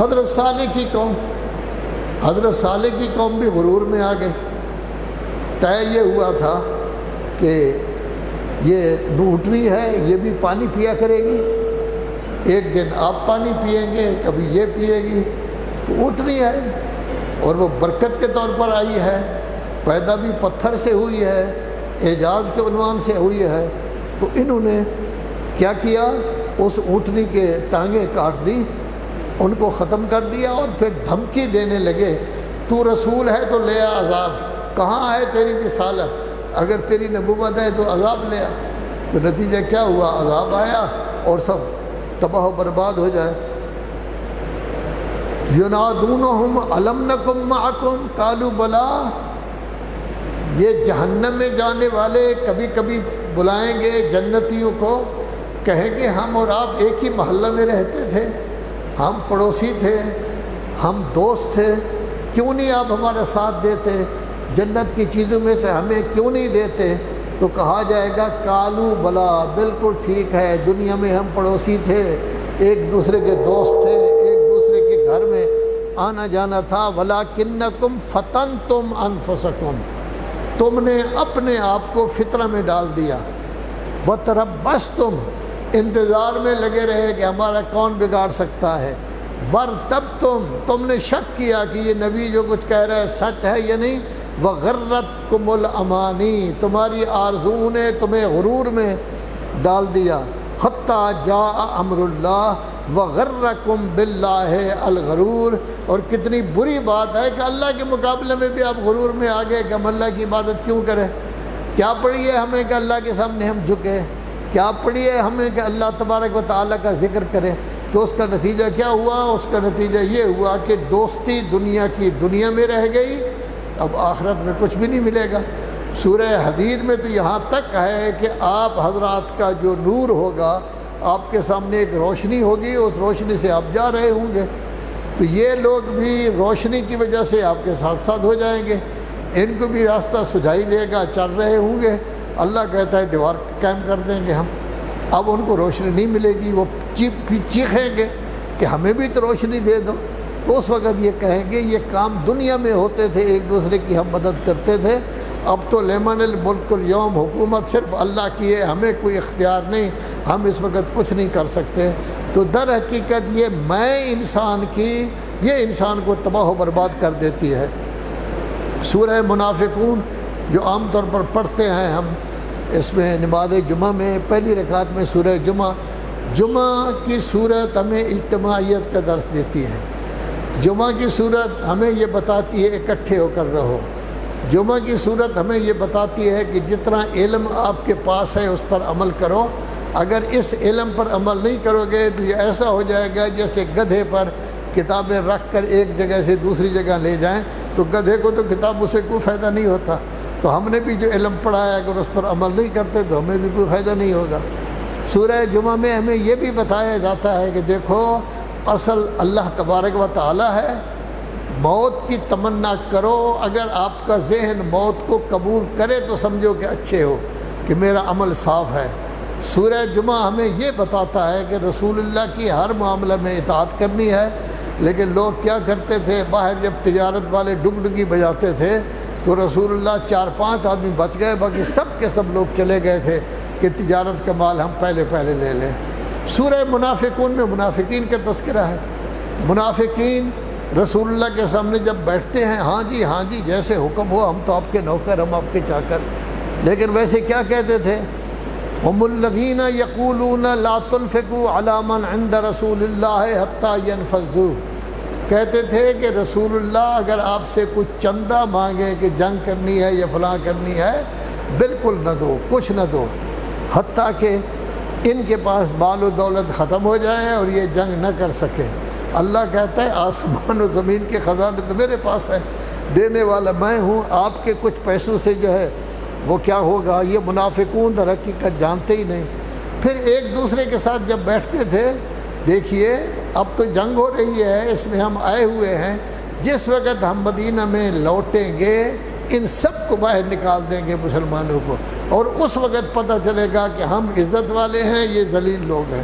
حضرت صالح کی قوم بھی غرور میں آ گئی۔ طے یہ ہوا تھا کہ یہ اونٹنی ہے، یہ بھی پانی پیا کرے گی، ایک دن آپ پانی پئیں گے، کبھی یہ پیے گی، تو اونٹنی ہے اور وہ برکت کے طور پر آئی ہے، پیدا بھی پتھر سے ہوئی ہے، اعجاز کے عنوان سے ہوئی ہے۔ تو انہوں نے کیا کیا، اس اونٹنی کے ٹانگیں کاٹ دی، ان کو ختم کر دیا، اور پھر دھمکی دینے لگے، تو رسول ہے تو لے آ عذاب، کہاں ہے تیری رسالت، اگر تیری نبوت ہے تو عذاب لے آ۔ تو نتیجہ کیا ہوا، عذاب آیا اور سب تباہ و برباد ہو جائے۔ ینادونہم الم نکم معکم قالوا بلا، یہ جہنم میں جانے والے کبھی کبھی بلائیں گے جنتیوں کو، کہیں گے ہم اور آپ ایک ہی محلہ میں رہتے تھے، ہم پڑوسی تھے، ہم دوست تھے، کیوں نہیں آپ ہمارا ساتھ دیتے، جنت کی چیزوں میں سے ہمیں کیوں نہیں دیتے؟ تو کہا جائے گا قالوا بلا، بالکل ٹھیک ہے، دنیا میں ہم پڑوسی تھے، ایک دوسرے کے دوست تھے، ایک دوسرے کے گھر میں آنا جانا تھا، ولکنکم فتنتم انفسکم، تم نے اپنے آپ کو فتنہ میں ڈال دیا، وتربصتم، انتظار میں لگے رہے کہ ہمارا کون بگاڑ سکتا ہے، ورتبتم، تم نے شک کیا کہ یہ نبی جو کچھ کہہ رہا ہے سچ ہے یا نہیں، وغرتکم الامانی، تمہاری آرزوؤں نے تمہیں غرور میں ڈال دیا، حتی جاء امر اللہ وغرکم باللہ الغرور، اور کتنی بری بات ہے کہ اللہ کے مقابلے میں بھی آپ غرور میں آ گئے کہ ہم اللہ کی عبادت کیوں کریں، کیا پڑی ہے ہمیں کہ اللہ کے سامنے ہم جھکیں، کیا پڑی ہے ہمیں کہ اللہ تبارک و تعالیٰ کا ذکر کریں۔ تو اس کا نتیجہ کیا ہوا، اس کا نتیجہ یہ ہوا کہ دوستی دنیا کی دنیا میں رہ گئی، اب آخرت میں کچھ بھی نہیں ملے گا۔ سورہ حدید میں تو یہاں تک ہے کہ آپ حضرات کا جو نور ہوگا، آپ کے سامنے ایک روشنی ہوگی، اس روشنی سے آپ جا رہے ہوں گے، تو یہ لوگ بھی روشنی کی وجہ سے آپ کے ساتھ ساتھ ہو جائیں گے، ان کو بھی راستہ سجائی دے گا، چل رہے ہوں گے۔ اللہ کہتا ہے دیوار قائم کر دیں گے ہم، اب ان کو روشنی نہیں ملے گی، وہ چیخیں گے کہ ہمیں بھی تو روشنی دے دو، تو اس وقت یہ کہیں گے یہ کام دنیا میں ہوتے تھے، ایک دوسرے کی ہم مدد کرتے تھے، اب تو لمن الملک اليوم، حکومت صرف اللہ کی ہے، ہمیں کوئی اختیار نہیں، ہم اس وقت کچھ نہیں کر سکتے۔ تو در حقیقت یہ میں انسان کی، یہ انسان کو تباہ و برباد کر دیتی ہے۔ سورہ منافقون جو عام طور پر پڑھتے ہیں ہم، اس میں نماز جمعہ میں پہلی رکعت میں سورہ جمعہ کی صورت ہمیں اجتماعیت کا درس دیتی ہے، جمعہ کی صورت ہمیں یہ بتاتی ہے اکٹھے ہو کر رہو، جمعہ کی صورت ہمیں یہ بتاتی ہے کہ جتنا علم آپ کے پاس ہے اس پر عمل کرو، اگر اس علم پر عمل نہیں کرو گے تو یہ ایسا ہو جائے گا جیسے گدھے پر کتابیں رکھ کر ایک جگہ سے دوسری جگہ لے جائیں، تو گدھے کو تو کتابوں سے کوئی فائدہ نہیں ہوتا، تو ہم نے بھی جو علم پڑھا ہے اگر اس پر عمل نہیں کرتے تو ہمیں بھی کوئی فائدہ نہیں ہوگا۔ سورہ جمعہ میں ہمیں یہ بھی بتایا جاتا ہے کہ دیکھو اصل اللہ تبارک و تعالی ہے، موت کی تمنا کرو، اگر آپ کا ذہن موت کو قبول کرے تو سمجھو کہ اچھے ہو، کہ میرا عمل صاف ہے۔ سورہ جمعہ ہمیں یہ بتاتا ہے کہ رسول اللہ کی ہر معاملہ میں اطاعت کرنی ہے، لیکن لوگ کیا کرتے تھے، باہر جب تجارت والے ڈگڈگی بجاتے تھے تو رسول اللہ 4-5 آدمی بچ گئے، باقی سب کے سب لوگ چلے گئے تھے کہ تجارت کا مال ہم پہلے لے لیں۔ سورہ منافقون میں منافقین کا تذکرہ ہے، منافقین رسول اللہ کے سامنے جب بیٹھتے ہیں، ہاں جی جیسے حکم ہو، ہم تو آپ کے نوکر، ہم آپ کے چاکر، لیکن ویسے کیا کہتے تھے، ہم الذین یقولون لا تنفقوا علی من عند رسول اللہ حتی ینفضوا، کہتے تھے کہ رسول اللہ اگر آپ سے کچھ چندہ مانگیں کہ جنگ کرنی ہے یا فلاں کرنی ہے، بالکل نہ دو، کچھ نہ دو، حتیٰ کہ ان کے پاس مال و دولت ختم ہو جائے اور یہ جنگ نہ کر سکے۔ اللہ کہتا ہے آسمان و زمین کے خزانے تو میرے پاس ہے، دینے والا میں ہوں، آپ کے کچھ پیسوں سے جو ہے وہ کیا ہوگا۔ یہ منافقون در حقیقت جانتے ہی نہیں۔ پھر ایک دوسرے کے ساتھ جب بیٹھتے تھے، دیکھیے اب تو جنگ ہو رہی ہے، اس میں ہم آئے ہوئے ہیں، جس وقت ہم مدینہ میں لوٹیں گے ان سب کو باہر نکال دیں گے مسلمانوں کو، اور اس وقت پتہ چلے گا کہ ہم عزت والے ہیں، یہ ذلیل لوگ ہیں۔